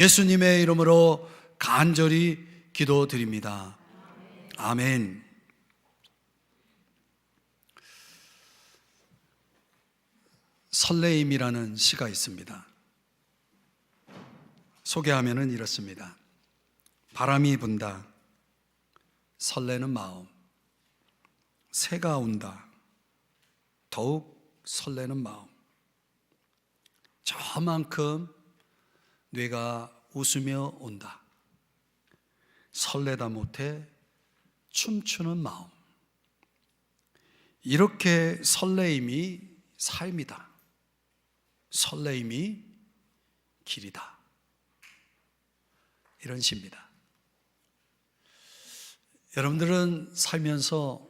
예수님의 이름으로 간절히 기도드립니다. 아멘. 설레임이라는 시가 있습니다. 소개하면은 이렇습니다. 바람이 분다. 설레는 마음. 새가 운다. 더욱 설레는 마음. 저만큼 뇌가 웃으며 온다. 설레다 못해 춤추는 마음. 이렇게 설레임이 삶이다. 설레임이 길이다. 이런 시입니다. 여러분들은 살면서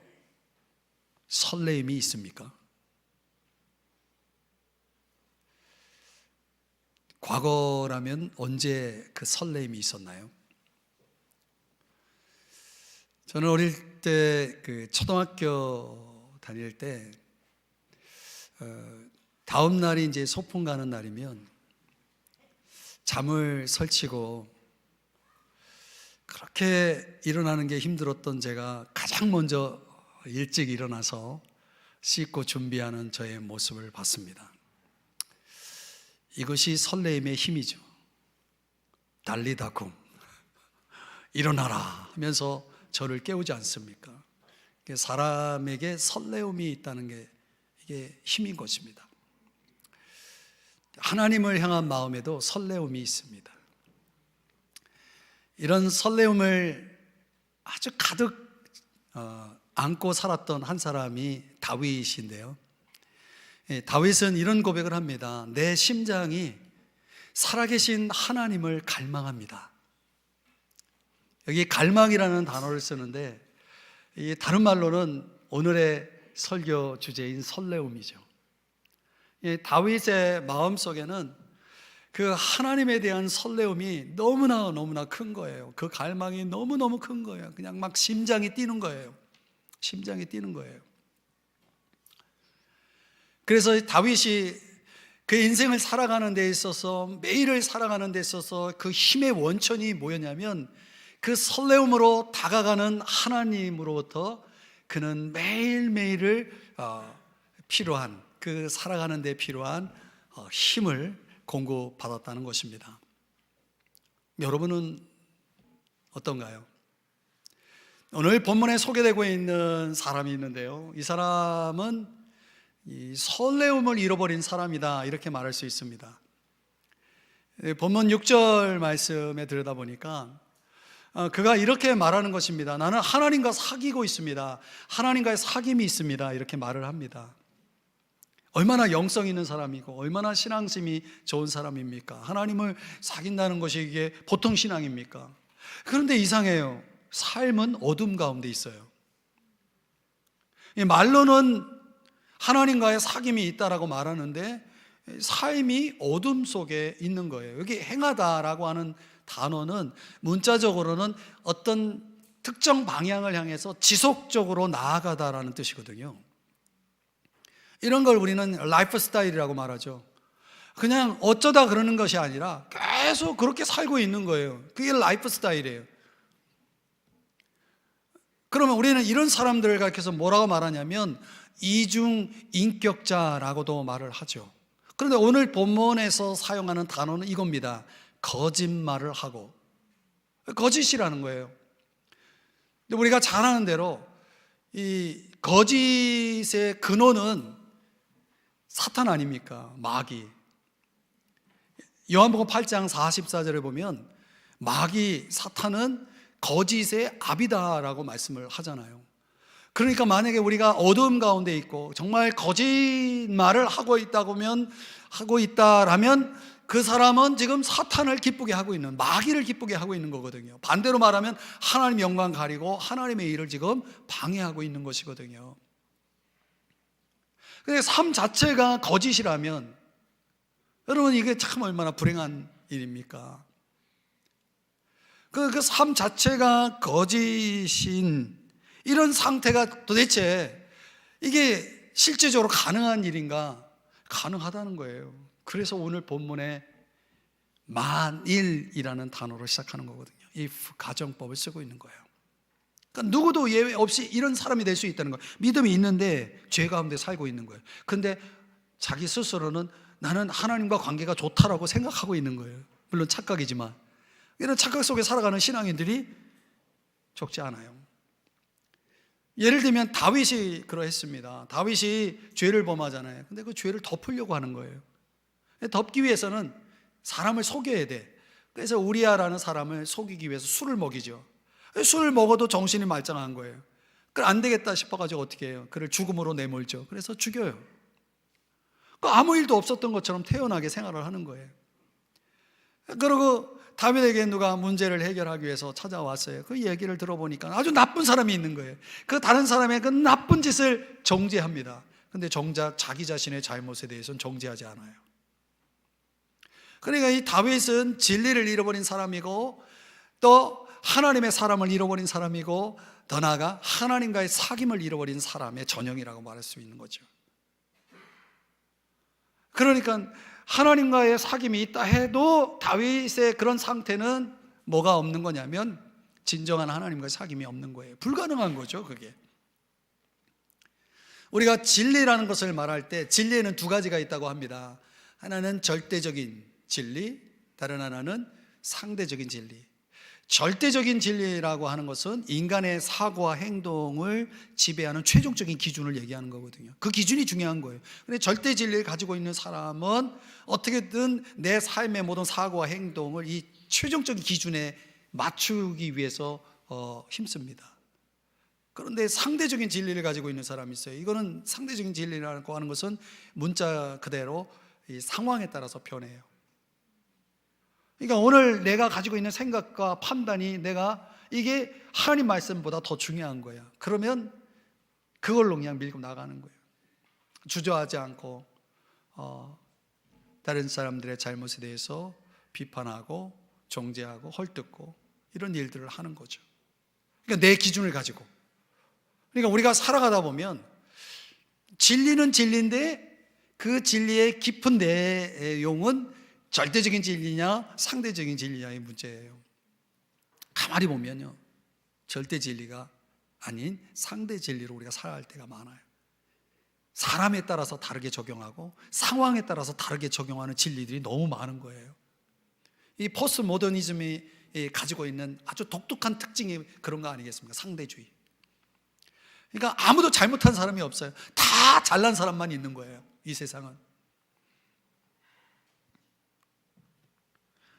설레임이 있습니까? 과거라면 언제 그 설레임이 있었나요? 저는 어릴 때 그 초등학교 다닐 때 다음 날이 이제 소풍 가는 날이면 잠을 설치고 그렇게 일어나는 게 힘들었던 제가 가장 먼저 일찍 일어나서 씻고 준비하는 저의 모습을 봤습니다. 이것이 설레임의 힘이죠. 달리다쿰 일어나라 하면서 저를 깨우지 않습니까? 사람에게 설레움이 있다는 게 이게 힘인 것입니다. 하나님을 향한 마음에도 설레움이 있습니다. 이런 설레움을 아주 가득 안고 살았던 한 사람이 다윗인데요. 다윗은 이런 고백을 합니다. 내 심장이 살아계신 하나님을 갈망합니다. 여기 갈망이라는 단어를 쓰는데 이 다른 말로는 오늘의 설교 주제인 설레움이죠. 다윗의 마음속에는 그 하나님에 대한 설레움이 너무나 큰 거예요. 그 갈망이 너무너무 큰 거예요. 그냥 막 심장이 뛰는 거예요. 심장이 뛰는 거예요. 그래서 다윗이 그 인생을 살아가는 데 있어서, 매일을 살아가는 데 있어서 그 힘의 원천이 뭐였냐면 그 설레움으로 다가가는 하나님으로부터 그는 매일매일을 필요한, 그 살아가는 데 필요한 힘을 공급받았다는 것입니다. 여러분은 어떤가요? 오늘 본문에 소개되고 있는 사람이 있는데요. 이 사람은 이 설레움을 잃어버린 사람이다, 이렇게 말할 수 있습니다. 본문 6절 말씀에 들여다보니까 그가 이렇게 말하는 것입니다. 나는 하나님과 사귀고 있습니다. 하나님과의 사귐이 있습니다. 이렇게 말을 합니다. 얼마나 영성 있는 사람이고 얼마나 신앙심이 좋은 사람입니까? 하나님을 사귄다는 것이 이게 보통 신앙입니까? 그런데 이상해요. 삶은 어둠 가운데 있어요. 말로는 하나님과의 사귐이 있다라고 말하는데 삶이 어둠 속에 있는 거예요. 여기 행하다라고 하는 단어는 문자적으로는 어떤 특정 방향을 향해서 지속적으로 나아가다라는 뜻이거든요. 이런 걸 우리는 라이프 스타일이라고 말하죠. 그냥 어쩌다 그러는 것이 아니라 계속 그렇게 살고 있는 거예요. 그게 라이프 스타일이에요. 그러면 우리는 이런 사람들을 가리켜서 뭐라고 말하냐면 이중인격자라고도 말을 하죠. 그런데 오늘 본문에서 사용하는 단어는 이겁니다. 거짓말을 하고, 거짓이라는 거예요. 근데 우리가 잘 아는 대로 이 거짓의 근원은 사탄 아닙니까? 마귀. 요한복음 8장 44절에 보면 마귀, 사탄은 거짓의 아비다라고 말씀을 하잖아요. 그러니까 만약에 우리가 어두움 가운데 있고 정말 거짓말을 하고 있다라면 그 사람은 지금 사탄을 기쁘게 하고 있는, 마귀를 기쁘게 하고 있는 거거든요. 반대로 말하면 하나님 영광 가리고 하나님의 일을 지금 방해하고 있는 것이거든요. 근데 삶 자체가 거짓이라면 여러분 이게 참 얼마나 불행한 일입니까? 그 삶 자체가 거짓인 이런 상태가 도대체 이게 실제적으로 가능한 일인가? 가능하다는 거예요. 그래서 오늘 본문에 만일이라는 단어로 시작하는 거거든요. if 가정법을 쓰고 있는 거예요. 그러니까 누구도 예외 없이 이런 사람이 될 수 있다는 거예요. 믿음이 있는데 죄 가운데 살고 있는 거예요. 근데 자기 스스로는 나는 하나님과 관계가 좋다라고 생각하고 있는 거예요. 물론 착각이지만 이런 착각 속에 살아가는 신앙인들이 적지 않아요. 예를 들면 다윗이 그러했습니다. 다윗이 죄를 범하잖아요. 근데 그 죄를 덮으려고 하는 거예요. 덮기 위해서는 사람을 속여야 돼. 그래서 우리아라는 사람을 속이기 위해서 술을 먹이죠. 술을 먹어도 정신이 말짱한 거예요. 그 안 되겠다 싶어가지고 어떻게 해요? 그를 죽음으로 내몰죠. 그래서 죽여요. 아무 일도 없었던 것처럼 태연하게 생활을 하는 거예요. 그리고 다윗에게 누가 문제를 해결하기 위해서 찾아왔어요. 그 얘기를 들어보니까 아주 나쁜 사람이 있는 거예요. 그 다른 사람의 그 나쁜 짓을 정죄합니다. 근데 정작 자기 자신의 잘못에 대해서는 정죄하지 않아요. 그러니까 이 다윗은 진리를 잃어버린 사람이고 또 하나님의 사람을 잃어버린 사람이고 더 나아가 하나님과의 사귐을 잃어버린 사람의 전형이라고 말할 수 있는 거죠. 그러니까 하나님과의 사귐이 있다 해도 다윗의 그런 상태는 뭐가 없는 거냐면 진정한 하나님과의 사귐이 없는 거예요. 불가능한 거죠, 그게. 우리가 진리라는 것을 말할 때 진리에는 두 가지가 있다고 합니다. 하나는 절대적인 진리, 다른 하나는 상대적인 진리. 절대적인 진리라고 하는 것은 인간의 사고와 행동을 지배하는 최종적인 기준을 얘기하는 거거든요. 그 기준이 중요한 거예요. 근데 절대 진리를 가지고 있는 사람은 어떻게든 내 삶의 모든 사고와 행동을 이 최종적인 기준에 맞추기 위해서 힘씁니다. 그런데 상대적인 진리를 가지고 있는 사람이 있어요. 이거는 상대적인 진리라고 하는 것은 문자 그대로 이 상황에 따라서 변해요. 그러니까 오늘 내가 가지고 있는 생각과 판단이 이게 하나님 말씀보다 더 중요한 거야. 그러면 그걸로 그냥 밀고 나가는 거예요. 주저하지 않고 다른 사람들의 잘못에 대해서 비판하고 정죄하고 헐뜯고 이런 일들을 하는 거죠. 그러니까 내 기준을 가지고. 그러니까 우리가 살아가다 보면 진리는 진리인데 그 진리의 깊은 내용은 절대적인 진리냐 상대적인 진리냐의 문제예요. 가만히 보면요, 절대 진리가 아닌 상대 진리로 우리가 살아갈 때가 많아요. 사람에 따라서 다르게 적용하고 상황에 따라서 다르게 적용하는 진리들이 너무 많은 거예요. 이 포스트 모더니즘이 가지고 있는 아주 독특한 특징이 그런 거 아니겠습니까? 상대주의. 그러니까 아무도 잘못한 사람이 없어요. 다 잘난 사람만 있는 거예요, 이 세상은.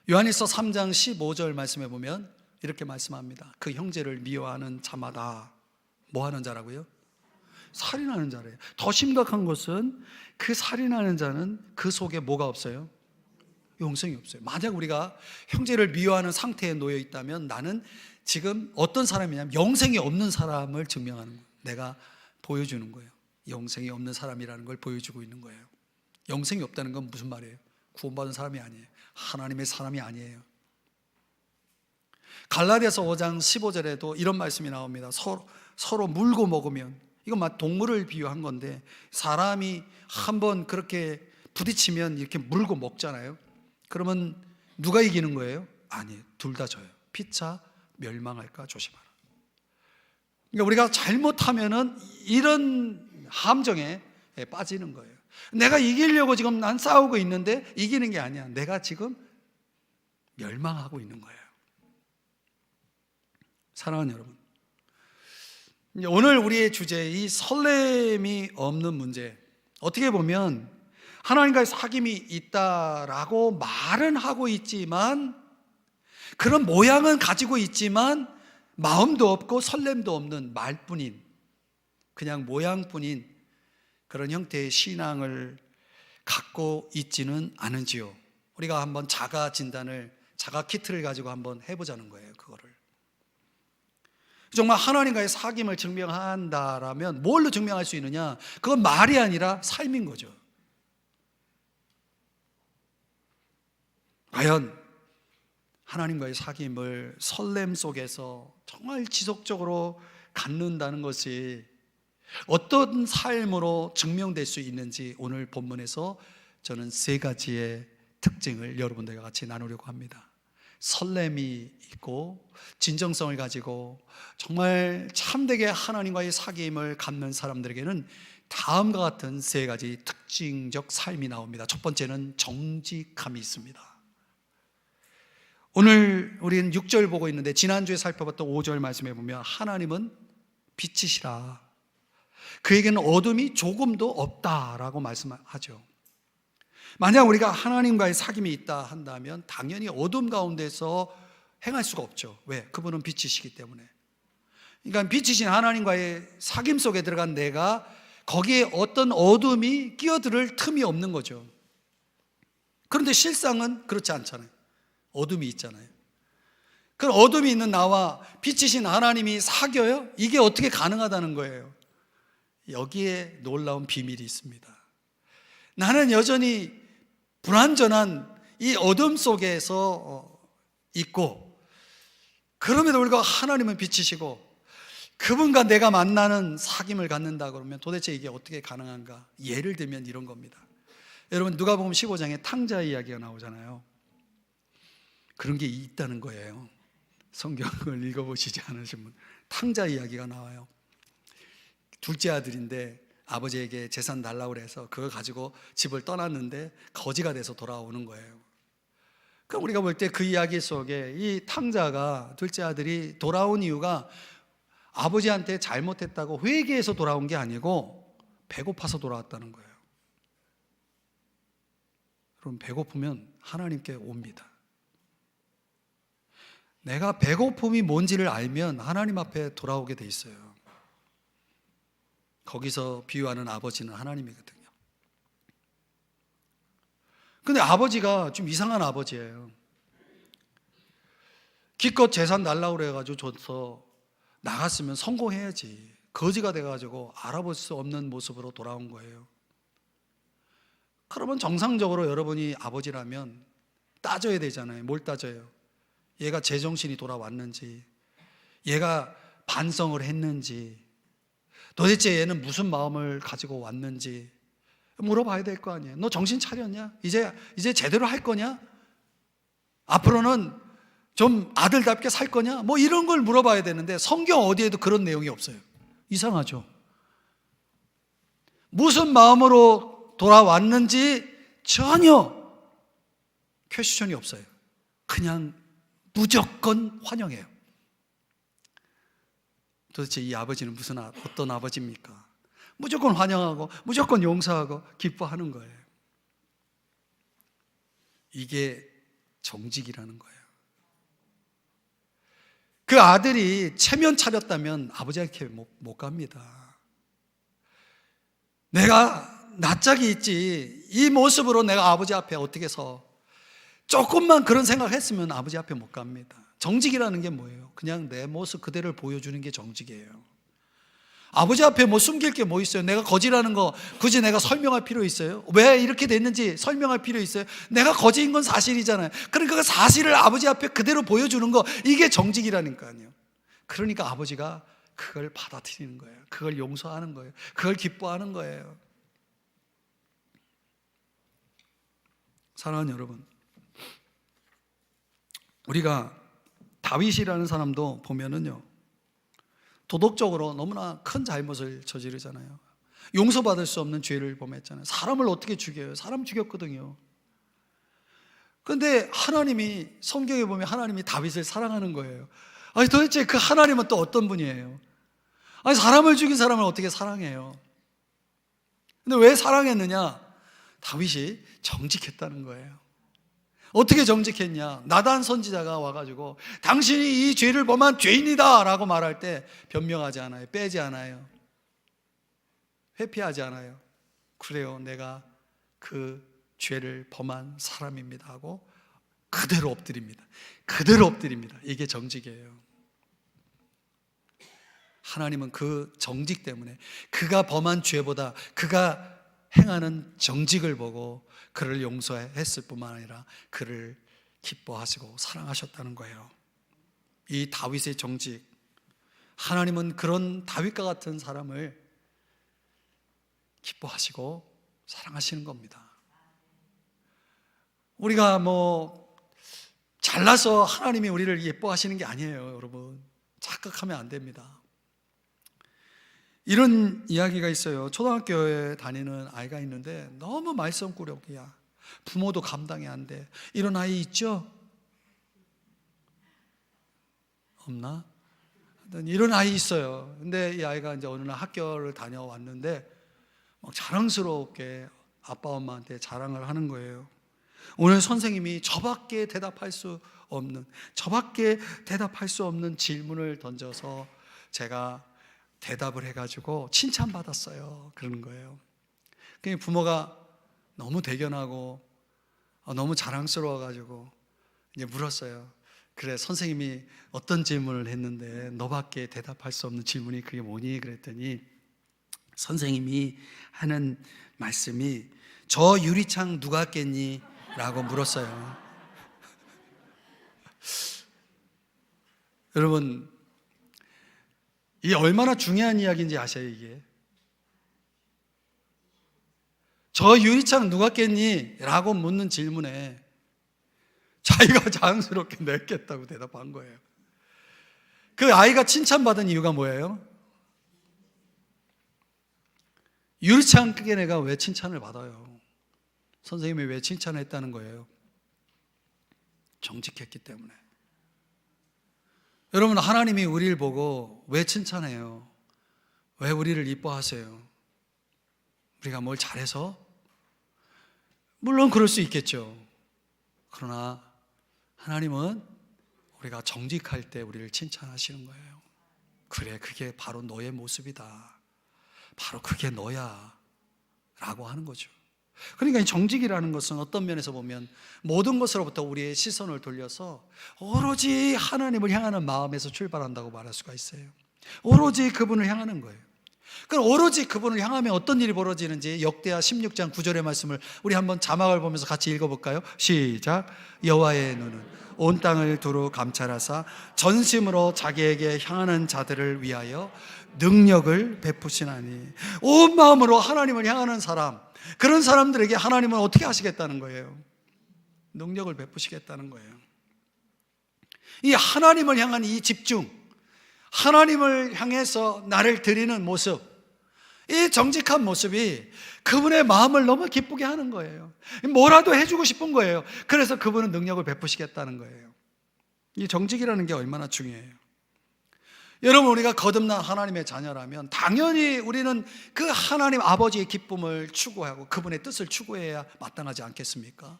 요한일서 3장 15절 말씀해 보면 이렇게 말씀합니다. 그 형제를 미워하는 자마다 뭐 하는 자라고요? 살인하는 자래요. 더 심각한 것은 그 살인하는 자는 그 속에 뭐가 없어요? 영생이 없어요. 만약 우리가 형제를 미워하는 상태에 놓여 있다면 나는 지금 어떤 사람이냐면 영생이 없는 사람을 증명하는 거예요. 내가 보여주는 거예요. 영생이 없는 사람이라는 걸 보여주고 있는 거예요. 영생이 없다는 건 무슨 말이에요? 구원받은 사람이 아니에요. 하나님의 사람이 아니에요. 갈라디아서 5장 15절에도 이런 말씀이 나옵니다. 서로 물고 먹으면, 이건 막 동물을 비유한 건데 사람이 한번 그렇게 부딪히면 이렇게 물고 먹잖아요. 그러면 누가 이기는 거예요? 아니에요. 둘 다 져요. 피차 멸망할까 조심하라. 그러니까 우리가 잘못하면은 이런 함정에 빠지는 거예요. 내가 이기려고 지금 난 싸우고 있는데 이기는 게 아니야. 내가 지금 멸망하고 있는 거예요. 사랑하는 여러분, 오늘 우리의 주제, 이 설렘이 없는 문제, 어떻게 보면 하나님과의 사귐이 있다라고 말은 하고 있지만, 그런 모양은 가지고 있지만 마음도 없고 설렘도 없는 말뿐인, 그냥 모양뿐인 그런 형태의 신앙을 갖고 있지는 않은지요. 우리가 한번 자가 진단을, 자가 키트를 가지고 한번 해보자는 거예요. 그거를 정말 하나님과의 사귐을 증명한다라면 뭘로 증명할 수 있느냐? 그건 말이 아니라 삶인 거죠. 과연 하나님과의 사귐을 설렘 속에서 정말 지속적으로 갖는다는 것이 어떤 삶으로 증명될 수 있는지 오늘 본문에서 저는 세 가지의 특징을 여러분들과 같이 나누려고 합니다. 설렘이 있고 진정성을 가지고 정말 참되게 하나님과의 사귐을 갖는 사람들에게는 다음과 같은 세 가지 특징적 삶이 나옵니다. 첫 번째는 정직함이 있습니다. 오늘 우리는 6절 보고 있는데 지난주에 살펴봤던 5절 말씀에 보면 하나님은 빛이시라, 그에게는 어둠이 조금도 없다라고 말씀하죠. 만약 우리가 하나님과의 사귐이 있다 한다면 당연히 어둠 가운데서 행할 수가 없죠. 왜? 그분은 빛이시기 때문에. 그러니까 빛이신 하나님과의 사귐 속에 들어간 내가 거기에 어떤 어둠이 끼어들 틈이 없는 거죠. 그런데 실상은 그렇지 않잖아요. 어둠이 있잖아요. 그럼 어둠이 있는 나와 빛이신 하나님이 사겨요? 이게 어떻게 가능하다는 거예요? 여기에 놀라운 비밀이 있습니다. 나는 여전히 불완전한 이 어둠 속에서 있고, 그럼에도 불구하고 하나님은 빛이시고 그분과 내가 만나는 사귐을 갖는다 그러면 도대체 이게 어떻게 가능한가? 예를 들면 이런 겁니다. 여러분, 누가복음 15장에 탕자 이야기가 나오잖아요. 그런 게 있다는 거예요. 성경을 읽어보시지 않으신 분, 탕자 이야기가 나와요. 둘째 아들인데 아버지에게 재산 달라고 해서 그걸 가지고 집을 떠났는데 거지가 돼서 돌아오는 거예요. 그럼 우리가 볼 때 그 이야기 속에 이 탕자가, 둘째 아들이 돌아온 이유가 아버지한테 잘못했다고 회개해서 돌아온 게 아니고 배고파서 돌아왔다는 거예요. 그럼 배고프면 하나님께 옵니다. 내가 배고픔이 뭔지를 알면 하나님 앞에 돌아오게 돼 있어요. 거기서 비유하는 아버지는 하나님이거든요. 근데 아버지가 좀 이상한 아버지예요. 기껏 재산 달라고 그래가지고 줘서 나갔으면 성공해야지. 거지가 돼가지고 알아볼 수 없는 모습으로 돌아온 거예요. 그러면 정상적으로 여러분이 아버지라면 따져야 되잖아요. 뭘 따져요? 얘가 제정신이 돌아왔는지, 얘가 반성을 했는지, 도대체 얘는 무슨 마음을 가지고 왔는지 물어봐야 될 거 아니에요. 너 정신 차렸냐? 이제 제대로 할 거냐? 앞으로는 좀 아들답게 살 거냐? 뭐 이런 걸 물어봐야 되는데 성경 어디에도 그런 내용이 없어요. 이상하죠? 무슨 마음으로 돌아왔는지 전혀 퀘스천이 없어요. 그냥 무조건 환영해요. 도대체 이 아버지는 어떤 아버지입니까? 무조건 환영하고 무조건 용서하고 기뻐하는 거예요. 이게 정직이라는 거예요. 그 아들이 체면 차렸다면 아버지한테 못 갑니다. 내가 낯짝이 있지, 이 모습으로 내가 아버지 앞에 어떻게 서? 조금만 그런 생각을 했으면 아버지 앞에 못 갑니다. 정직이라는 게 뭐예요? 그냥 내 모습 그대로를 보여주는 게 정직이에요. 아버지 앞에 뭐 숨길 게 뭐 있어요? 내가 거지라는 거 굳이 내가 설명할 필요 있어요? 왜 이렇게 됐는지 설명할 필요 있어요? 내가 거지인 건 사실이잖아요. 그러니까 그 사실을 아버지 앞에 그대로 보여주는 거, 이게 정직이라니까요. 그러니까 아버지가 그걸 받아들이는 거예요. 그걸 용서하는 거예요. 그걸 기뻐하는 거예요. 사랑하는 여러분, 우리가 다윗이라는 사람도 보면은요, 도덕적으로 너무나 큰 잘못을 저지르잖아요. 용서받을 수 없는 죄를 범했잖아요. 사람을 어떻게 죽여요? 사람 죽였거든요. 그런데 하나님이, 성경에 보면 하나님이 다윗을 사랑하는 거예요. 아니 도대체 그 하나님은 또 어떤 분이에요? 아니 사람을 죽인 사람을 어떻게 사랑해요? 근데 왜 사랑했느냐? 다윗이 정직했다는 거예요. 어떻게 정직했냐? 나단 선지자가 와가지고 당신이 이 죄를 범한 죄인이다 라고 말할 때 변명하지 않아요. 빼지 않아요. 회피하지 않아요. 그래요, 내가 그 죄를 범한 사람입니다 하고 그대로 엎드립니다. 그대로 엎드립니다. 이게 정직이에요. 하나님은 그 정직 때문에 그가 범한 죄보다 그가 행하는 정직을 보고 그를 용서했을 뿐만 아니라 그를 기뻐하시고 사랑하셨다는 거예요. 이 다윗의 정직, 하나님은 그런 다윗과 같은 사람을 기뻐하시고 사랑하시는 겁니다. 우리가 잘나서 하나님이 우리를 예뻐하시는 게 아니에요, 여러분. 착각하면 안 됩니다. 이런 이야기가 있어요. 초등학교에 다니는 아이가 있는데 너무 말썽꾸러기야. 부모도 감당이 안 돼. 이런 아이 있죠? 없나? 이런 아이 있어요. 근데 이 아이가 이제 어느 날 학교를 다녀왔는데 막 자랑스럽게 아빠 엄마한테 자랑을 하는 거예요. 오늘 선생님이 저밖에 대답할 수 없는 질문을 던져서 제가 대답을 해가지고 칭찬받았어요. 그러는 거예요. 그러니까 부모가 너무 대견하고 너무 자랑스러워가지고 이제 물었어요. 그래, 선생님이 어떤 질문을 했는데 너밖에 대답할 수 없는 질문이 그게 뭐니? 그랬더니 선생님이 하는 말씀이 저 유리창 누가 깼니? 라고 물었어요. 여러분, 이게 얼마나 중요한 이야기인지 아세요? 이게 저 유리창 누가 깼니? 라고 묻는 질문에 자기가 자랑스럽게 내가 깼다고 대답한 거예요. 그 아이가 칭찬받은 이유가 뭐예요? 유리창 깬 애가 왜 칭찬을 받아요? 선생님이 왜 칭찬했다는 거예요? 정직했기 때문에. 여러분, 하나님이 우리를 보고 왜 칭찬해요? 왜 우리를 이뻐하세요? 우리가 뭘 잘해서? 물론 그럴 수 있겠죠. 그러나 하나님은 우리가 정직할 때 우리를 칭찬하시는 거예요. 그래, 그게 바로 너의 모습이다. 바로 그게 너야 라고 하는 거죠. 그러니까 이 정직이라는 것은 어떤 면에서 보면 모든 것으로부터 우리의 시선을 돌려서 오로지 하나님을 향하는 마음에서 출발한다고 말할 수가 있어요. 오로지 그분을 향하는 거예요. 그럼 오로지 그분을 향하면 어떤 일이 벌어지는지 역대하 16장 9절의 말씀을 우리 한번 자막을 보면서 같이 읽어볼까요? 시작. 여호와의 눈은 온 땅을 두루 감찰하사 전심으로 자기에게 향하는 자들을 위하여 능력을 베푸시나니. 온 마음으로 하나님을 향하는 사람, 그런 사람들에게 하나님은 어떻게 하시겠다는 거예요? 능력을 베푸시겠다는 거예요. 이 하나님을 향한 이 집중, 하나님을 향해서 나를 드리는 모습, 이 정직한 모습이 그분의 마음을 너무 기쁘게 하는 거예요. 뭐라도 해주고 싶은 거예요. 그래서 그분은 능력을 베푸시겠다는 거예요. 이 정직이라는 게 얼마나 중요해요. 여러분, 우리가 거듭난 하나님의 자녀라면 당연히 우리는 그 하나님 아버지의 기쁨을 추구하고 그분의 뜻을 추구해야 마땅하지 않겠습니까?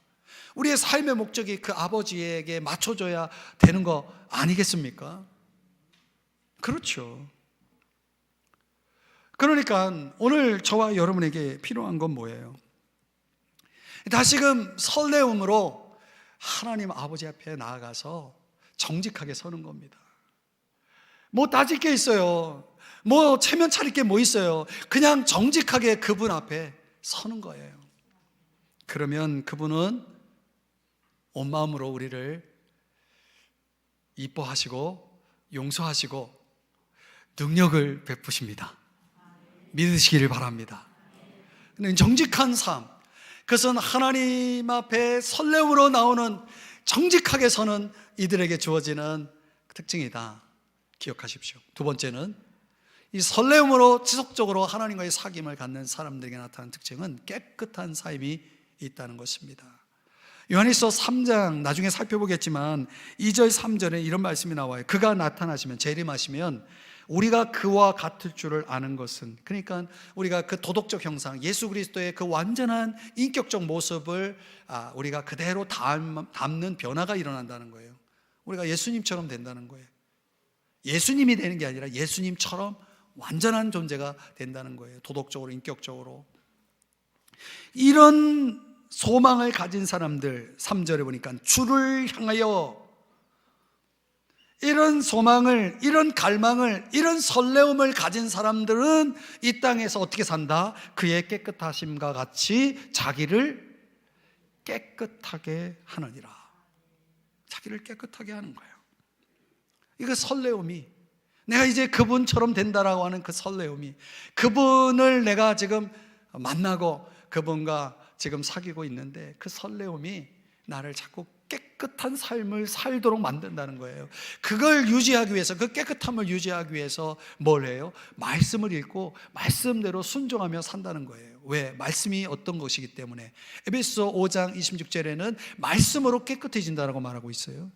우리의 삶의 목적이 그 아버지에게 맞춰줘야 되는 거 아니겠습니까? 그렇죠. 그러니까 오늘 저와 여러분에게 필요한 건 뭐예요? 다시금 설레움으로 하나님 아버지 앞에 나아가서 정직하게 서는 겁니다. 뭐 따질 게 있어요? 뭐 체면 차릴 게 뭐 있어요? 그냥 정직하게 그분 앞에 서는 거예요. 그러면 그분은 온 마음으로 우리를 이뻐하시고 용서하시고 능력을 베푸십니다. 믿으시기를 바랍니다. 정직한 삶, 그것은 하나님 앞에 설렘으로 나오는 정직하게 서는 이들에게 주어지는 특징이다. 기억하십시오. 두 번째는 이 설렘으로 지속적으로 하나님과의 사귐을 갖는 사람들에게 나타나는 특징은 깨끗한 삶이 있다는 것입니다. 요한일서 3장 나중에 살펴보겠지만 2절 3절에 이런 말씀이 나와요. 그가 나타나시면, 재림하시면 우리가 그와 같을 줄을 아는 것은, 그러니까 우리가 그 도덕적 형상, 예수 그리스도의 그 완전한 인격적 모습을 우리가 그대로 담는 변화가 일어난다는 거예요. 우리가 예수님처럼 된다는 거예요. 예수님이 되는 게 아니라 예수님처럼 완전한 존재가 된다는 거예요. 도덕적으로, 인격적으로. 이런 소망을 가진 사람들, 3절에 보니까 주를 향하여, 이런 소망을, 이런 갈망을, 이런 설레움을 가진 사람들은 이 땅에서 어떻게 산다? 그의 깨끗하심과 같이 자기를 깨끗하게 하느니라. 자기를 깨끗하게 하는 거예요. 이거 설레움이, 내가 이제 그분처럼 된다라고 하는 그 설레움이, 그분을 내가 지금 만나고 그분과 지금 사귀고 있는데 그 설레움이 나를 자꾸 깨끗한 삶을 살도록 만든다는 거예요. 그걸 유지하기 위해서, 그 깨끗함을 유지하기 위해서 뭘 해요? 말씀을 읽고 말씀대로 순종하며 산다는 거예요. 왜? 말씀이 어떤 것이기 때문에. 에베소 5장 26절에는 말씀으로 깨끗해진다라고 말하고 있어요.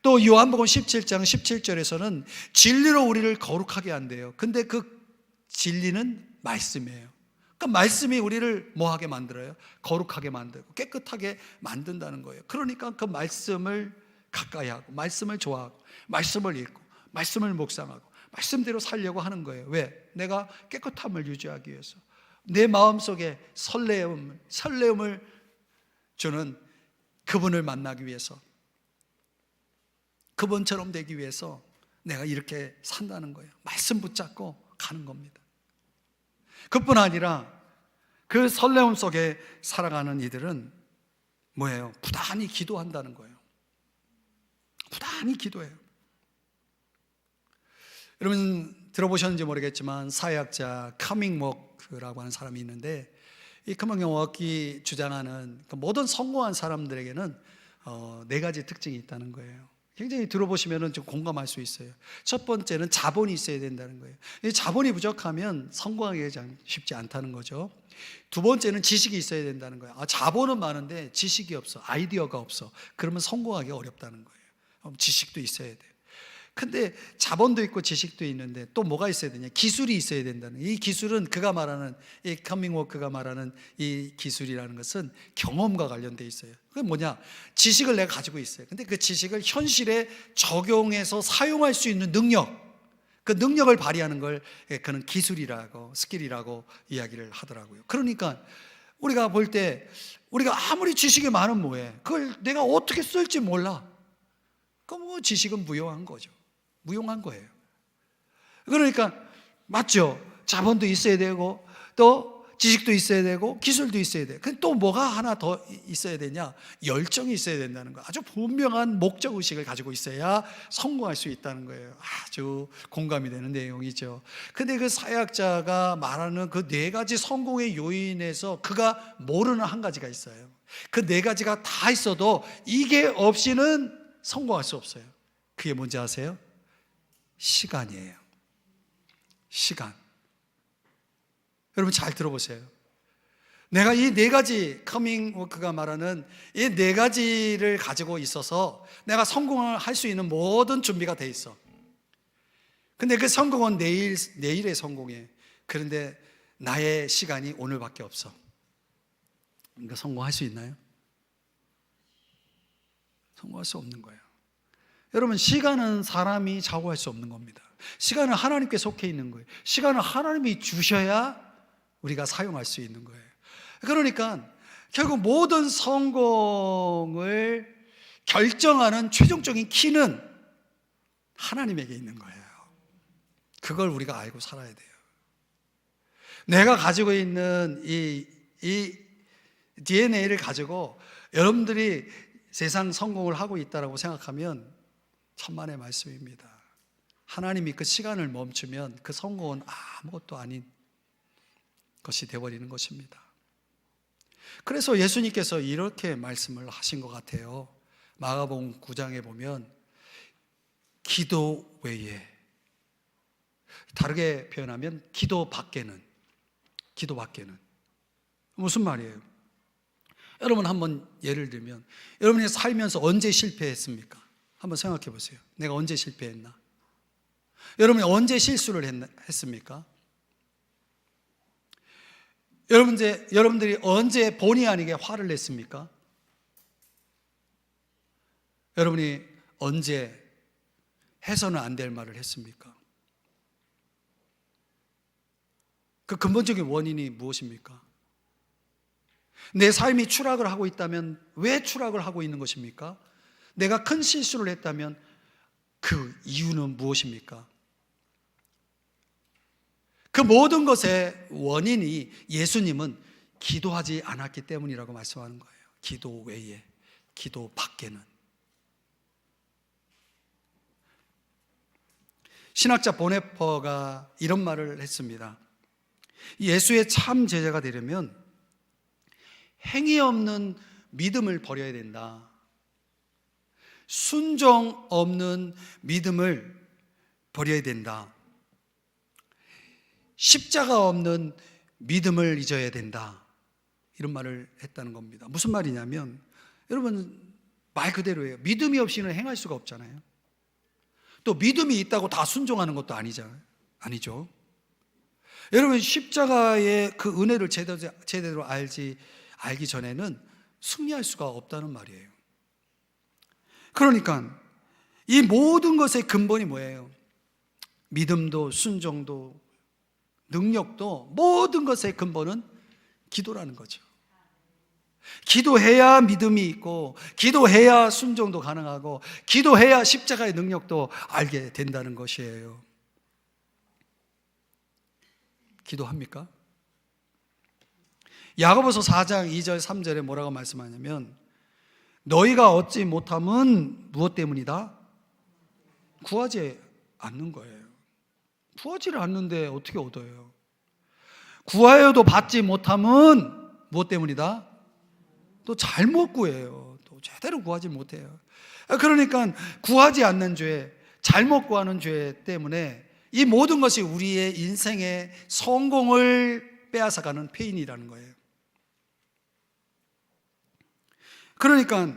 또 요한복음 17장 17절에서는 진리로 우리를 거룩하게 한대요. 근데 그 진리는 말씀이에요. 그러니까 말씀이 우리를 뭐하게 만들어요? 거룩하게 만들고 깨끗하게 만든다는 거예요. 그러니까 그 말씀을 가까이 하고, 말씀을 좋아하고, 말씀을 읽고, 말씀을 묵상하고, 말씀대로 살려고 하는 거예요. 왜? 내가 깨끗함을 유지하기 위해서, 내 마음속에 설레움을 주는 그분을 만나기 위해서, 그분처럼 되기 위해서 내가 이렇게 산다는 거예요. 말씀 붙잡고 가는 겁니다. 그뿐 아니라 그 설레움 속에 살아가는 이들은 뭐예요? 부단히 기도한다는 거예요. 부단히 기도해요. 여러분 들어보셨는지 모르겠지만 사회학자 커밍워크라고 하는 사람이 있는데, 이 커밍워크가 주장하는 모든 성공한 사람들에게는 4가지 특징이 있다는 거예요. 굉장히 들어보시면 좀 공감할 수 있어요. 첫 번째는 자본이 있어야 된다는 거예요. 이 자본이 부족하면 성공하기 쉽지 않다는 거죠. 두 번째는 지식이 있어야 된다는 거예요. 자본은 많은데 지식이 없어, 아이디어가 없어. 그러면 성공하기 어렵다는 거예요. 지식도 있어야 돼요. 근데 자본도 있고 지식도 있는데 또 뭐가 있어야 되냐? 기술이 있어야 된다는 거예요. 이 기술은 그가 말하는, 이 커밍워크가 말하는 이 기술이라는 것은 경험과 관련돼 있어요. 그게 뭐냐? 지식을 내가 가지고 있어요. 근데 그 지식을 현실에 적용해서 사용할 수 있는 능력, 그 능력을 발휘하는 걸 그는 기술이라고, 스킬이라고 이야기를 하더라고요. 그러니까 우리가 볼 때, 우리가 아무리 지식이 많으면 뭐해? 그걸 내가 어떻게 쓸지 몰라. 그럼 뭐 지식은 무용한 거죠. 무용한 거예요. 그러니까 맞죠? 자본도 있어야 되고, 또 지식도 있어야 되고, 기술도 있어야 돼. 근데 또 뭐가 하나 더 있어야 되냐? 열정이 있어야 된다는 거예요. 아주 분명한 목적의식을 가지고 있어야 성공할 수 있다는 거예요. 아주 공감이 되는 내용이죠. 근데 그 사회학자가 말하는 그 4가지 성공의 요인에서 그가 모르는 한 가지가 있어요. 그 4가지가 다 있어도 이게 없이는 성공할 수 없어요. 그게 뭔지 아세요? 시간이에요. 시간. 여러분 잘 들어보세요. 내가 이 4가지, 커밍워크가 말하는 이 4가지를 가지고 있어서 내가 성공을 할 수 있는 모든 준비가 돼 있어. 근데 그 성공은 내일의 성공이에요. 그런데 나의 시간이 오늘밖에 없어. 그러니까 성공할 수 있나요? 성공할 수 없는 거예요. 여러분, 시간은 사람이 좌우할 수 없는 겁니다. 시간은 하나님께 속해 있는 거예요. 시간은 하나님이 주셔야 우리가 사용할 수 있는 거예요. 그러니까 결국 모든 성공을 결정하는 최종적인 키는 하나님에게 있는 거예요. 그걸 우리가 알고 살아야 돼요. 내가 가지고 있는 이 DNA를 가지고 여러분들이 세상 성공을 하고 있다고 생각하면 천만의 말씀입니다. 하나님이 그 시간을 멈추면 그 성공은 아무것도 아닌 것이 되어버리는 것입니다. 그래서 예수님께서 이렇게 말씀을 하신 것 같아요. 마가복음 9장에 보면 기도 외에, 다르게 표현하면 기도 밖에는 무슨 말이에요? 여러분 한번 예를 들면 여러분이 살면서 언제 실패했습니까? 한번 생각해 보세요. 내가 언제 실패했나? 여러분이 언제 실수를 했습니까? 여러분들이 언제 본의 아니게 화를 냈습니까? 여러분이 언제 해서는 안 될 말을 했습니까? 그 근본적인 원인이 무엇입니까? 내 삶이 추락을 하고 있다면 왜 추락을 하고 있는 것입니까? 내가 큰 실수를 했다면 그 이유는 무엇입니까? 그 모든 것의 원인이 예수님은 기도하지 않았기 때문이라고 말씀하는 거예요. 기도 외에, 기도 밖에는. 신학자 보네퍼가 이런 말을 했습니다. 예수의 참 제자가 되려면 행위 없는 믿음을 버려야 된다. 순종 없는 믿음을 버려야 된다. 십자가 없는 믿음을 잊어야 된다. 이런 말을 했다는 겁니다. 무슨 말이냐면, 여러분 말 그대로예요. 믿음이 없이는 행할 수가 없잖아요. 또 믿음이 있다고 다 순종하는 것도 아니죠. 여러분 십자가의 그 은혜를 제대로 알기 전에는 승리할 수가 없다는 말이에요. 그러니까 이 모든 것의 근본이 뭐예요? 믿음도 순종도 능력도 모든 것의 근본은 기도라는 거죠. 기도해야 믿음이 있고, 기도해야 순종도 가능하고, 기도해야 십자가의 능력도 알게 된다는 것이에요. 기도합니까? 야고보서 4장 2절 3절에 뭐라고 말씀하냐면, 너희가 얻지 못함은 무엇 때문이다? 구하지 않는 거예요. 구하지를 않는데 어떻게 얻어요? 구하여도 받지 못함은 무엇 때문이다? 또 잘못 구해요. 또 제대로 구하지 못해요. 그러니까 구하지 않는 죄, 잘못 구하는 죄 때문에 이 모든 것이 우리의 인생의 성공을 빼앗아가는 패인이라는 거예요. 그러니까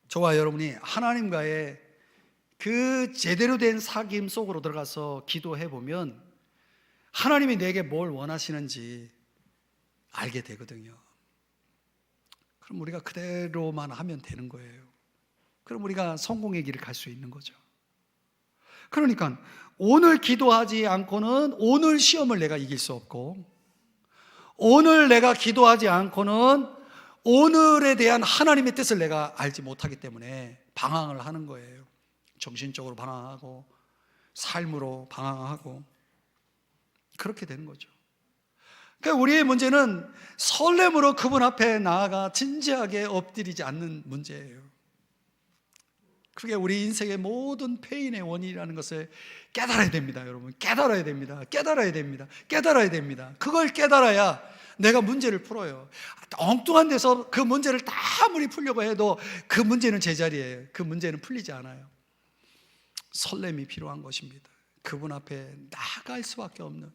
저와 여러분이 하나님과의 그 제대로 된 사귐 속으로 들어가서 기도해 보면 하나님이 내게 뭘 원하시는지 알게 되거든요. 그럼 우리가 그대로만 하면 되는 거예요. 그럼 우리가 성공의 길을 갈 수 있는 거죠. 그러니까 오늘 기도하지 않고는 오늘 시험을 내가 이길 수 없고, 오늘 내가 기도하지 않고는 오늘에 대한 하나님의 뜻을 내가 알지 못하기 때문에 방황을 하는 거예요. 정신적으로 방황하고 삶으로 방황하고 그렇게 되는 거죠. 그러니까 우리의 문제는 설렘으로 그분 앞에 나아가 진지하게 엎드리지 않는 문제예요. 그게 우리 인생의 모든 패인의 원인이라는 것을 깨달아야 됩니다. 여러분 깨달아야 됩니다. 그걸 깨달아야 내가 문제를 풀어요. 엉뚱한 데서 그 문제를 다 아무리 풀려고 해도 그 문제는 제자리예요. 그 문제는 풀리지 않아요. 설렘이 필요한 것입니다. 그분 앞에 나아갈 수밖에 없는.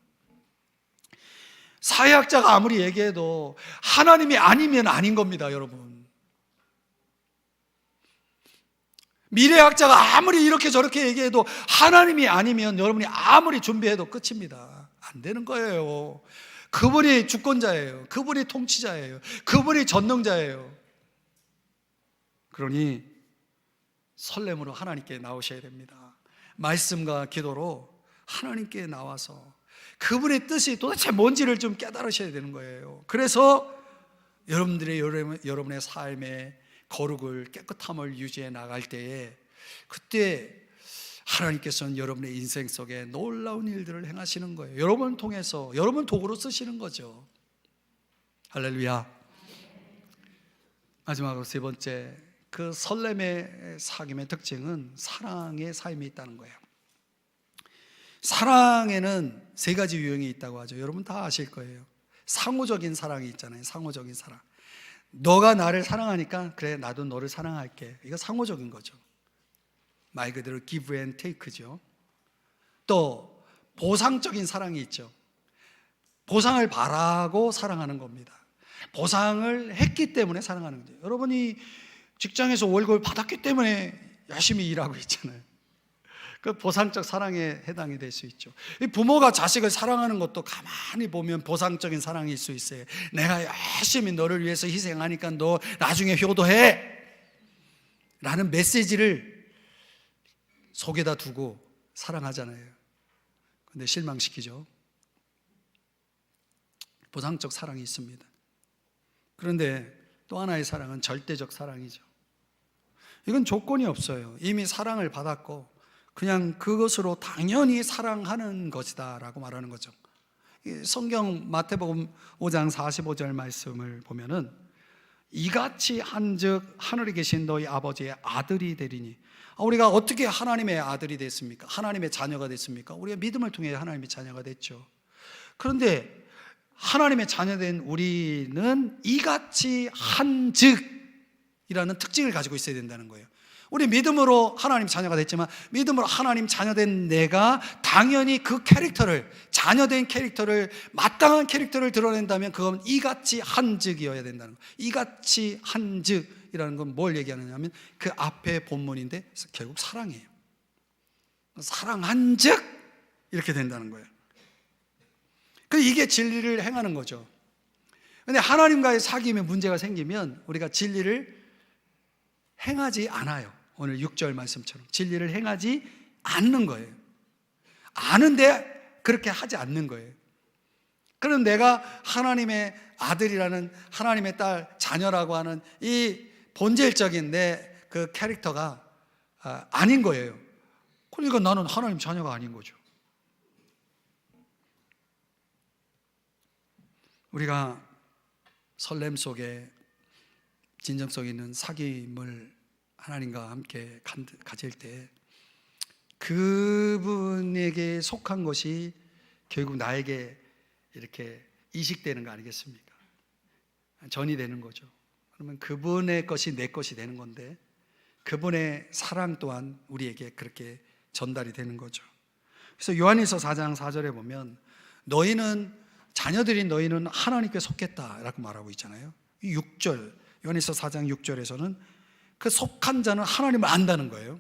사회학자가 아무리 얘기해도 하나님이 아니면 아닌 겁니다, 여러분. 미래학자가 아무리 이렇게 저렇게 얘기해도 하나님이 아니면 여러분이 아무리 준비해도 끝입니다. 안 되는 거예요. 그분이 주권자예요. 그분이 통치자예요. 그분이 전능자예요. 그러니 설렘으로 하나님께 나오셔야 됩니다. 말씀과 기도로 하나님께 나와서 그분의 뜻이 도대체 뭔지를 좀 깨달으셔야 되는 거예요. 그래서 여러분의 삶의 거룩을, 깨끗함을 유지해 나갈 때에 그때 하나님께서는 여러분의 인생 속에 놀라운 일들을 행하시는 거예요. 여러분을 통해서, 여러분 도구로 쓰시는 거죠. 할렐루야. 마지막으로 세 번째, 그 설렘의 사귐의 특징은 사랑의 삶이 있다는 거예요. 사랑에는 세 가지 유형이 있다고 하죠. 여러분 다 아실 거예요. 상호적인 사랑이 있잖아요. 상호적인 사랑. 너가 나를 사랑하니까 그래 나도 너를 사랑할게. 이거 상호적인 거죠. 말 그대로 give and take죠. 또 보상적인 사랑이 있죠. 보상을 바라고 사랑하는 겁니다. 보상을 했기 때문에 사랑하는 거죠. 여러분이 직장에서 월급을 받았기 때문에 열심히 일하고 있잖아요. 그 보상적 사랑에 해당이 될 수 있죠. 부모가 자식을 사랑하는 것도 가만히 보면 보상적인 사랑일 수 있어요. 내가 열심히 너를 위해서 희생하니까 너 나중에 효도해 라는 메시지를 속에다 두고 사랑하잖아요. 근데 실망시키죠. 보상적 사랑이 있습니다. 그런데 또 하나의 사랑은 절대적 사랑이죠. 이건 조건이 없어요. 이미 사랑을 받았고 그냥 그것으로 당연히 사랑하는 것이다 라고 말하는 거죠. 성경 마태복음 5장 45절 말씀을 보면은 이같이 한즉 하늘에 계신 너희 아버지의 아들이 되리니. 우리가 어떻게 하나님의 아들이 됐습니까? 하나님의 자녀가 됐습니까? 우리가 믿음을 통해 하나님의 자녀가 됐죠. 그런데 하나님의 자녀된 우리는 이같이 한즉 특징을 가지고 있어야 된다는 거예요. 우리 믿음으로 하나님 자녀가 됐지만 믿음으로 하나님 자녀된 내가 당연히 그 캐릭터를, 자녀된 캐릭터를, 마땅한 캐릭터를 드러낸다면 그건 이같이 한즉이어야 된다는 거예요. 이같이 한즉이라는 건 뭘 얘기하느냐면 그 앞에 본문인데 결국 사랑이에요. 사랑한즉 이렇게 된다는 거예요. 이게 진리를 행하는 거죠. 근데 하나님과의 사귐에 문제가 생기면 우리가 진리를 행하지 않아요. 오늘 6절 말씀처럼 진리를 행하지 않는 거예요. 아는데 그렇게 하지 않는 거예요. 그럼 내가 하나님의 아들이라는, 하나님의 딸, 자녀라고 하는 이 본질적인 내 그 캐릭터가 아닌 거예요. 그러니까 나는 하나님 자녀가 아닌 거죠. 우리가 설렘 속에 진정성 있는 사귐을 하나님과 함께 가질 때 그분에게 속한 것이 결국 나에게 이렇게 이식되는 거 아니겠습니까? 전이 되는 거죠. 그러면 그분의 것이 내 것이 되는 건데 그분의 사랑 또한 우리에게 그렇게 전달이 되는 거죠. 그래서 요한일서 4장 4절에 보면 너희는, 자녀들인 너희는 하나님께 속했다라고 말하고 있잖아요. 6절, 요한일서 4장 6절에서는 그 속한 자는 하나님을 안다는 거예요.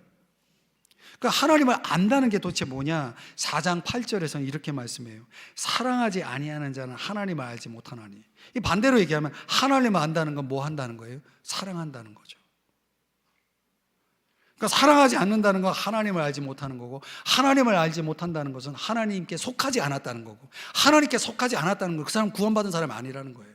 그러니까 하나님을 안다는 게 도대체 뭐냐? 4장 8절에서는 이렇게 말씀해요. 사랑하지 아니하는 자는 하나님을 알지 못하나니. 이 반대로 얘기하면 하나님을 안다는 건 뭐 한다는 거예요? 사랑한다는 거죠. 그러니까 사랑하지 않는다는 건 하나님을 알지 못하는 거고, 하나님을 알지 못한다는 것은 하나님께 속하지 않았다는 거고, 하나님께 속하지 않았다는 건 그 사람 구원받은 사람이 아니라는 거예요.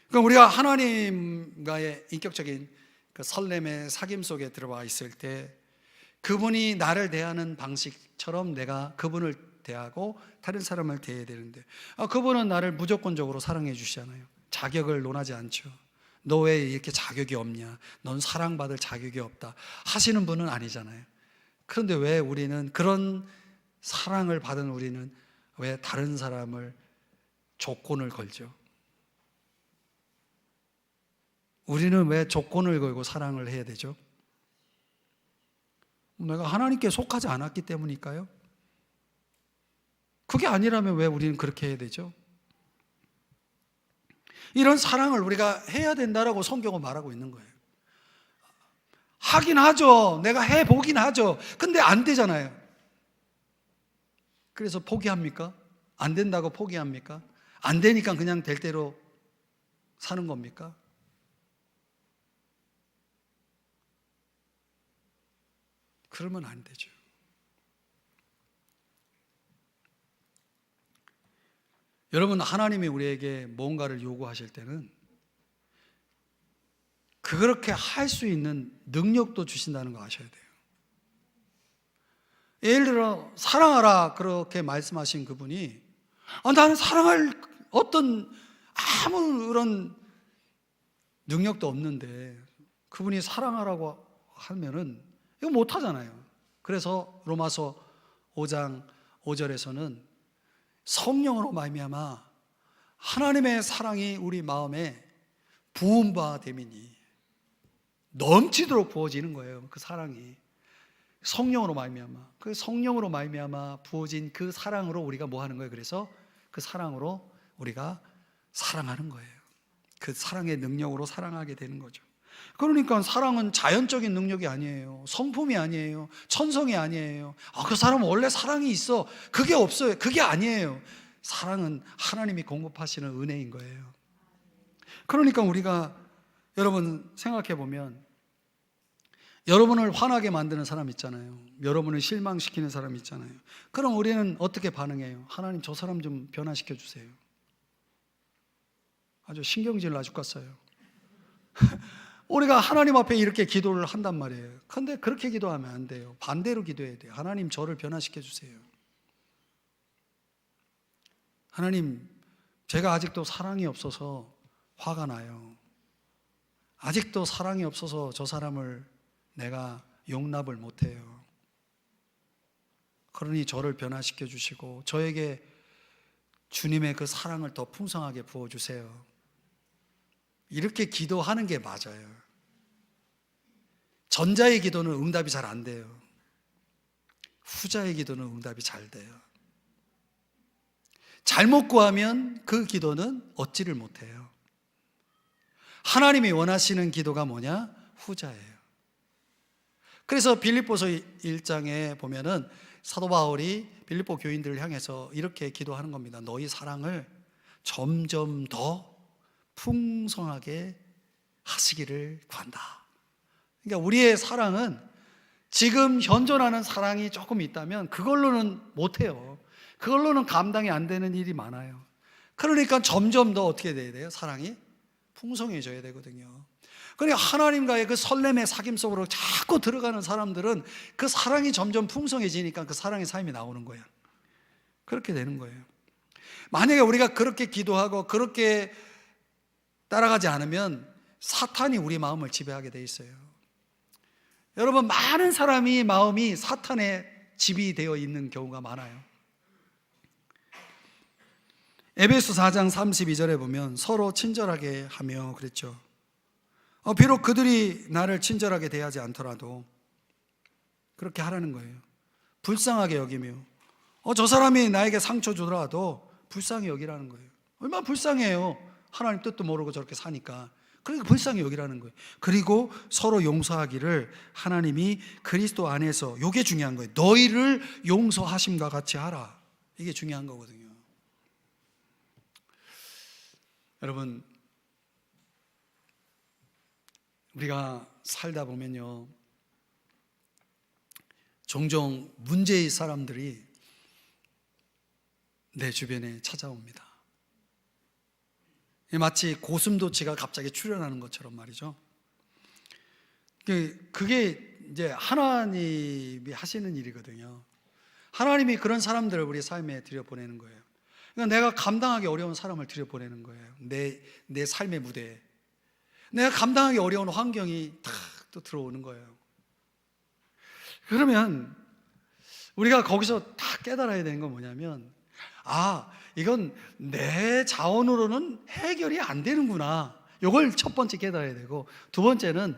그러니까 우리가 하나님과의 인격적인 그 설렘의 사귐 속에 들어와 있을 때 그분이 나를 대하는 방식처럼 내가 그분을 대하고 다른 사람을 대해야 되는데, 그분은 나를 무조건적으로 사랑해 주시잖아요. 자격을 논하지 않죠. 너 왜 이렇게 자격이 없냐? 넌 사랑받을 자격이 없다 하시는 분은 아니잖아요. 그런데 왜 우리는, 그런 사랑을 받은 우리는 왜 다른 사람을 조건을 걸죠? 우리는 왜 조건을 걸고 사랑을 해야 되죠? 내가 하나님께 속하지 않았기 때문일까요? 그게 아니라면 왜 우리는 그렇게 해야 되죠? 이런 사랑을 우리가 해야 된다라고 성경은 말하고 있는 거예요. 하긴 하죠. 내가 해보긴 하죠. 근데 안 되잖아요. 그래서 포기합니까? 안 된다고 포기합니까? 안 되니까 그냥 될 대로 사는 겁니까? 그러면 안 되죠. 여러분, 하나님이 우리에게 뭔가를 요구하실 때는 그렇게 할 수 있는 능력도 주신다는 거 아셔야 돼요. 예를 들어 사랑하라 그렇게 말씀하신 그분이 나는 사랑할 어떤 아무런 능력도 없는데 그분이 사랑하라고 하면은 이거 못 하잖아요. 그래서 로마서 5장 5절에서는 성령으로 말미암아 하나님의 사랑이 우리 마음에 부음바 되미니, 넘치도록 부어지는 거예요. 그 사랑이 성령으로 말미암아, 그 성령으로 말미암아 부어진 그 사랑으로 우리가 뭐 하는 거예요? 그래서 그 사랑으로 우리가 사랑하는 거예요. 그 사랑의 능력으로 사랑하게 되는 거죠. 그러니까 사랑은 자연적인 능력이 아니에요. 성품이 아니에요. 천성이 아니에요. 그 사람은 원래 사랑이 있어. 그게 없어요. 그게 아니에요. 사랑은 하나님이 공급하시는 은혜인 거예요. 그러니까 우리가, 여러분 생각해 보면 여러분을 화나게 만드는 사람 있잖아요. 여러분을 실망시키는 사람 있잖아요. 그럼 우리는 어떻게 반응해요? 하나님, 저 사람 좀 변화시켜 주세요. 아주 신경질 나 죽겠어요. 우리가 하나님 앞에 이렇게 기도를 한단 말이에요. 그런데 그렇게 기도하면 안 돼요. 반대로 기도해야 돼요. 하나님, 저를 변화시켜 주세요. 하나님, 제가 아직도 사랑이 없어서 화가 나요. 아직도 사랑이 없어서 저 사람을 내가 용납을 못해요. 그러니 저를 변화시켜 주시고 저에게 주님의 그 사랑을 더 풍성하게 부어주세요. 이렇게 기도하는 게 맞아요. 전자의 기도는 응답이 잘 안 돼요. 후자의 기도는 응답이 잘 돼요. 잘못 구하면 그 기도는 얻지를 못해요. 하나님이 원하시는 기도가 뭐냐? 후자예요. 그래서 빌립보서 1장에 보면은 사도 바울이 빌립보 교인들을 향해서 이렇게 기도하는 겁니다. 너희 사랑을 점점 더 풍성하게 하시기를 구한다. 그러니까 우리의 사랑은 지금 현존하는 사랑이 조금 있다면 그걸로는 못해요. 그걸로는 감당이 안 되는 일이 많아요. 그러니까 점점 더 어떻게 돼야 돼요? 사랑이 풍성해져야 되거든요. 그러니까 하나님과의 그 설렘의 사귐 속으로 자꾸 들어가는 사람들은 그 사랑이 점점 풍성해지니까 그 사랑의 삶이 나오는 거예요. 그렇게 되는 거예요. 만약에 우리가 그렇게 기도하고 그렇게 따라가지 않으면 사탄이 우리 마음을 지배하게 돼 있어요. 여러분, 많은 사람이 마음이 사탄의 집이 되어 있는 경우가 많아요. 에베소 4장 32절에 보면 서로 친절하게 하며 그랬죠. 비록 그들이 나를 친절하게 대하지 않더라도 그렇게 하라는 거예요. 불쌍하게 여기며 저 사람이 나에게 상처 주더라도 불쌍히 여기라는 거예요. 얼마나 불쌍해요. 하나님 뜻도 모르고 저렇게 사니까. 그러니까 불쌍히 여기라는 거예요. 그리고 서로 용서하기를 하나님이 그리스도 안에서, 이게 중요한 거예요. 너희를 용서하심과 같이 하라. 이게 중요한 거거든요. 여러분, 우리가 살다 보면요, 종종 문제의 사람들이 내 주변에 찾아옵니다. 마치 고슴도치가 갑자기 출현하는 것처럼 말이죠. 그게 이제 하나님이 하시는 일이거든요. 하나님이 그런 사람들을 우리 삶에 들여보내는 거예요. 그러니까 내가 감당하기 어려운 사람을 들여보내는 거예요. 내 삶의 무대에 내가 감당하기 어려운 환경이 탁 또 들어오는 거예요. 그러면 우리가 거기서 다 깨달아야 되는 건 뭐냐면, 이건 내 자원으로는 해결이 안 되는구나. 이걸 첫 번째 깨달아야 되고, 두 번째는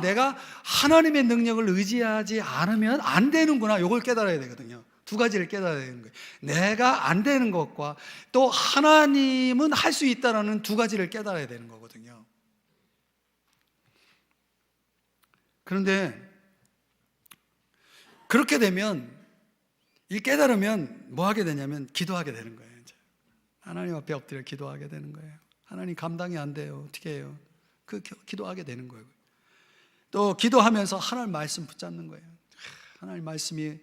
내가 하나님의 능력을 의지하지 않으면 안 되는구나. 이걸 깨달아야 되거든요. 두 가지를 깨달아야 되는 거예요. 내가 안 되는 것과 또 하나님은 할 수 있다는 두 가지를 깨달아야 되는 거거든요. 그런데 그렇게 되면, 이 깨달으면 뭐 하게 되냐면 기도하게 되는 거예요. 이제 하나님 앞에 엎드려 기도하게 되는 거예요. 하나님 감당이 안 돼요. 어떻게 해요? 기도하게 되는 거예요. 또 기도하면서 하나님 말씀 붙잡는 거예요. 하나님 말씀이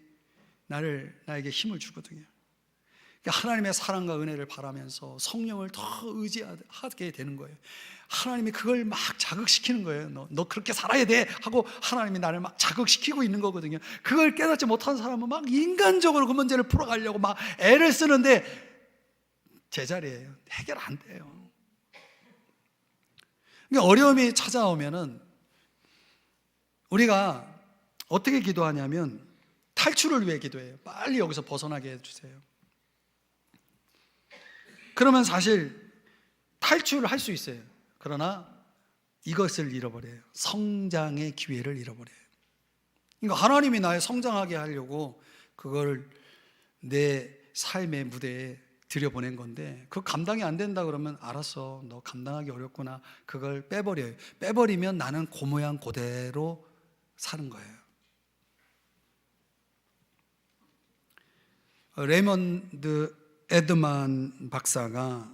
나에게 힘을 주거든요. 그러니까 하나님의 사랑과 은혜를 바라면서 성령을 더 의지하게 되는 거예요. 하나님이 그걸 막 자극시키는 거예요. 너 그렇게 살아야 돼 하고 하나님이 나를 막 자극시키고 있는 거거든요. 그걸 깨닫지 못한 사람은 막 인간적으로 그 문제를 풀어가려고 막 애를 쓰는데 제자리예요. 해결 안 돼요. 그러니까 어려움이 찾아오면은 우리가 어떻게 기도하냐면 탈출을 위해 기도해요. 빨리 여기서 벗어나게 해주세요. 그러면 사실 탈출을 할 수 있어요. 그러나 이것을 잃어버려요. 성장의 기회를 잃어버려요. 그러니까 하나님이 나의 성장하게 하려고 그걸 내 삶의 무대에 들여보낸 건데, 그거 감당이 안 된다 그러면 알았어, 너 감당하기 어렵구나. 그걸 빼버려요. 빼버리면 나는 그 모양 그대로 사는 거예요. 레이먼드 에드만 박사가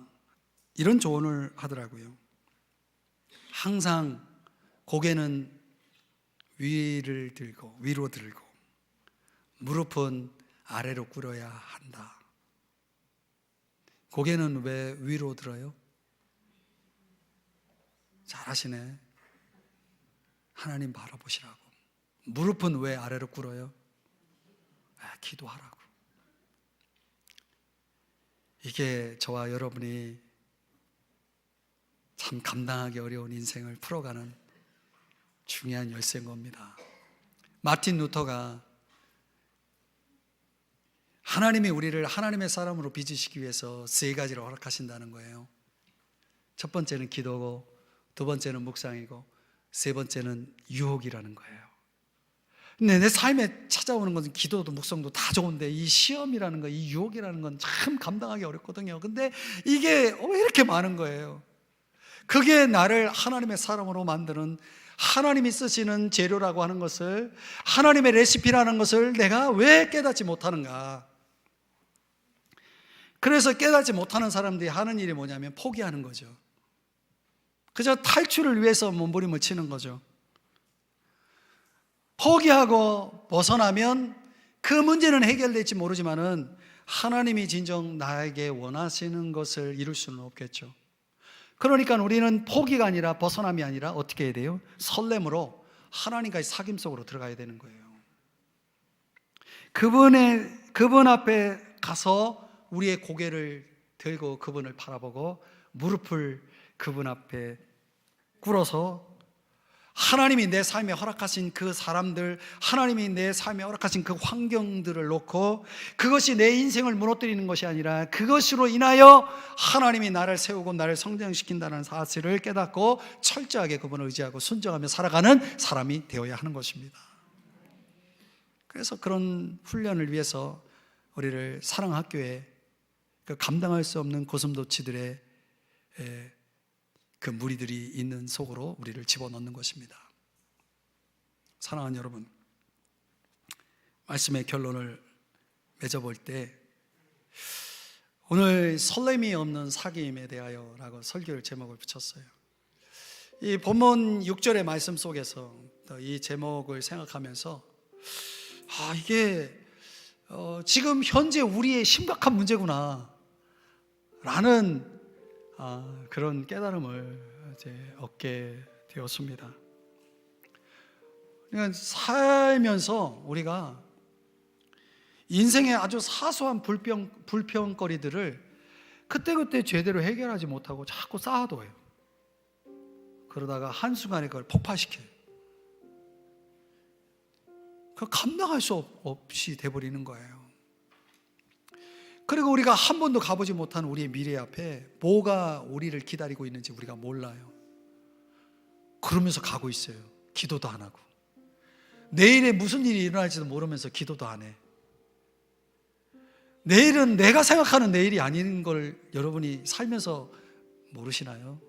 이런 조언을 하더라고요. 항상 고개는 위로 들고 무릎은 아래로 꿇어야 한다. 고개는 왜 위로 들어요? 잘하시네. 하나님 바라보시라고. 무릎은 왜 아래로 꿇어요? 기도하라고. 이게 저와 여러분이 참 감당하기 어려운 인생을 풀어가는 중요한 열쇠인 겁니다. 마틴 루터가 하나님이 우리를 하나님의 사람으로 빚으시기 위해서 세 가지를 허락하신다는 거예요. 첫 번째는 기도고, 두 번째는 묵상이고 세 번째는 유혹이라는 거예요. 근데 내 삶에 찾아오는 것은 기도도 묵상도 다 좋은데 이 시험이라는 거, 이 유혹이라는 건 참 감당하기 어렵거든요. 근데 이게 왜 이렇게 많은 거예요? 그게 나를 하나님의 사람으로 만드는, 하나님이 쓰시는 재료라고 하는 것을, 하나님의 레시피라는 것을 내가 왜 깨닫지 못하는가? 그래서 깨닫지 못하는 사람들이 하는 일이 뭐냐면 포기하는 거죠. 그저 탈출을 위해서 몸부림을 치는 거죠. 포기하고 벗어나면 그 문제는 해결될지 모르지만은 하나님이 진정 나에게 원하시는 것을 이룰 수는 없겠죠. 그러니까 우리는 포기가 아니라, 벗어남이 아니라 어떻게 해야 돼요? 설렘으로 하나님과의 사귐 속으로 들어가야 되는 거예요. 그분 앞에 가서 우리의 고개를 들고 그분을 바라보고 무릎을 그분 앞에 꿇어서 하나님이 내 삶에 허락하신 그 사람들, 하나님이 내 삶에 허락하신 그 환경들을 놓고 그것이 내 인생을 무너뜨리는 것이 아니라 그것으로 인하여 하나님이 나를 세우고 나를 성장시킨다는 사실을 깨닫고 철저하게 그분을 의지하고 순종하며 살아가는 사람이 되어야 하는 것입니다. 그래서 그런 훈련을 위해서 우리를 사랑학교에 그 감당할 수 없는 고슴도치들의 그 무리들이 있는 속으로 우리를 집어넣는 것입니다. 사랑하는 여러분, 말씀의 결론을 맺어볼 때 오늘 설렘이 없는 사귐에 대하여 라고 설교를 제목을 붙였어요. 이 본문 6절의 말씀 속에서 이 제목을 생각하면서 이게 지금 현재 우리의 심각한 문제구나 라는 그런 깨달음을 이제 얻게 되었습니다. 그러니까 살면서 우리가 인생의 아주 사소한 불평거리들을 그때그때 제대로 해결하지 못하고 자꾸 쌓아둬요. 그러다가 한순간에 그걸 폭발시켜요. 그 감당할 수 없이 돼버리는 거예요. 그리고 우리가 한 번도 가보지 못한 우리의 미래 앞에 뭐가 우리를 기다리고 있는지 우리가 몰라요. 그러면서 가고 있어요. 기도도 안 하고. 내일에 무슨 일이 일어날지도 모르면서 기도도 안 해. 내일은 내가 생각하는 내일이 아닌 걸 여러분이 살면서 모르시나요?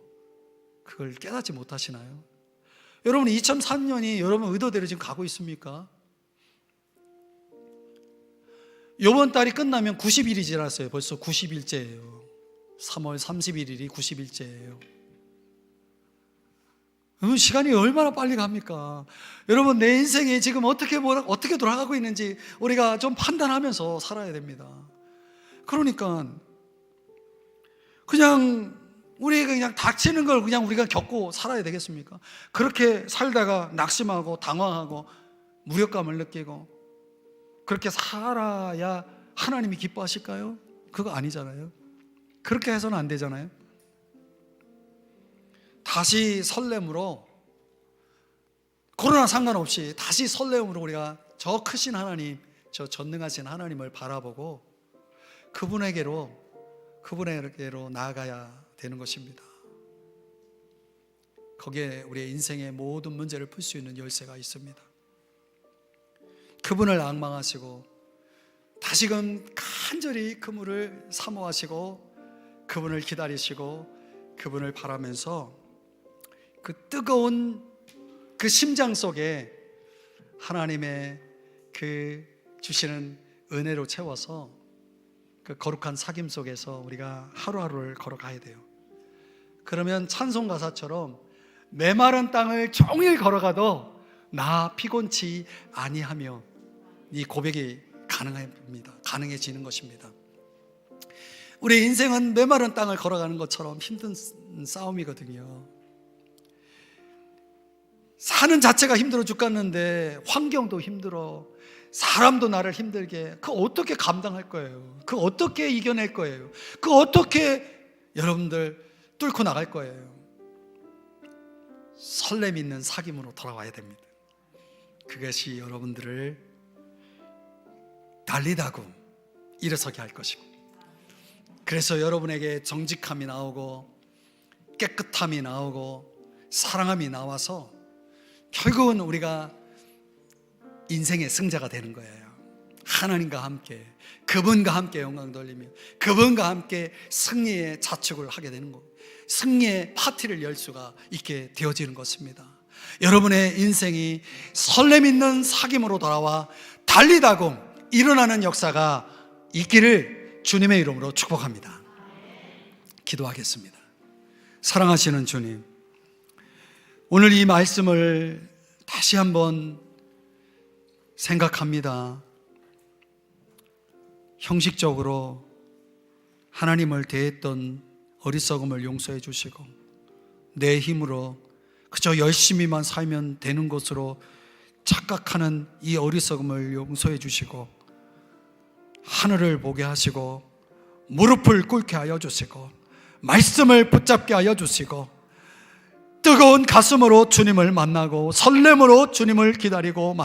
그걸 깨닫지 못하시나요? 여러분 2003년이 여러분 의도대로 지금 가고 있습니까? 이번 달이 끝나면 90일이 지났어요. 벌써 90일째예요. 3월 31일이 90일째예요. 여러분 시간이 얼마나 빨리 갑니까? 여러분 내 인생이 지금 어떻게 돌아가고 있는지 우리가 좀 판단하면서 살아야 됩니다. 그러니까 그냥 우리가 그냥 닥치는 걸 그냥 우리가 겪고 살아야 되겠습니까? 그렇게 살다가 낙심하고 당황하고 무력감을 느끼고 그렇게 살아야 하나님이 기뻐하실까요? 그거 아니잖아요. 그렇게 해서는 안 되잖아요. 다시 설렘으로, 코로나 상관없이 다시 설렘으로 우리가 저 크신 하나님, 저 전능하신 하나님을 바라보고 그분에게로 나아가야 되는 것입니다. 거기에 우리의 인생의 모든 문제를 풀 수 있는 열쇠가 있습니다. 그분을 앙망하시고 다시금 간절히 그분을 사모하시고 그분을 기다리시고 그분을 바라면서 그 뜨거운 그 심장 속에 하나님의 그 주시는 은혜로 채워서 그 거룩한 사귐 속에서 우리가 하루하루를 걸어가야 돼요. 그러면 찬송 가사처럼 메마른 땅을 종일 걸어가도 나 피곤치 아니하며 이 고백이 가능해지는 것입니다. 우리 인생은 메마른 땅을 걸어가는 것처럼 힘든 싸움이거든요. 사는 자체가 힘들어 죽겠는데 환경도 힘들어, 사람도 나를 힘들게, 그 어떻게 감당할 거예요? 그 어떻게 이겨낼 거예요? 그 어떻게 여러분들 뚫고 나갈 거예요? 설렘 있는 사귐으로 돌아와야 됩니다. 그것이 여러분들을 달리다고 일어서게 할 것이고, 그래서 여러분에게 정직함이 나오고 깨끗함이 나오고 사랑함이 나와서 결국은 우리가 인생의 승자가 되는 거예요. 하나님과 함께, 그분과 함께 영광 돌리며 그분과 함께 승리의 자축을 하게 되는 것, 승리의 파티를 열 수가 있게 되어지는 것입니다. 여러분의 인생이 설렘 있는 사귐으로 돌아와 달리다고 일어나는 역사가 있기를 주님의 이름으로 축복합니다. 기도하겠습니다. 사랑하시는 주님, 오늘 이 말씀을 다시 한번 생각합니다. 형식적으로 하나님을 대했던 어리석음을 용서해 주시고 내 힘으로 그저 열심히만 살면 되는 것으로 착각하는 이 어리석음을 용서해 주시고 하늘을 보게 하시고 무릎을 꿇게 하여 주시고 말씀을 붙잡게 하여 주시고 뜨거운 가슴으로 주님을 만나고 설렘으로 주님을 기다리고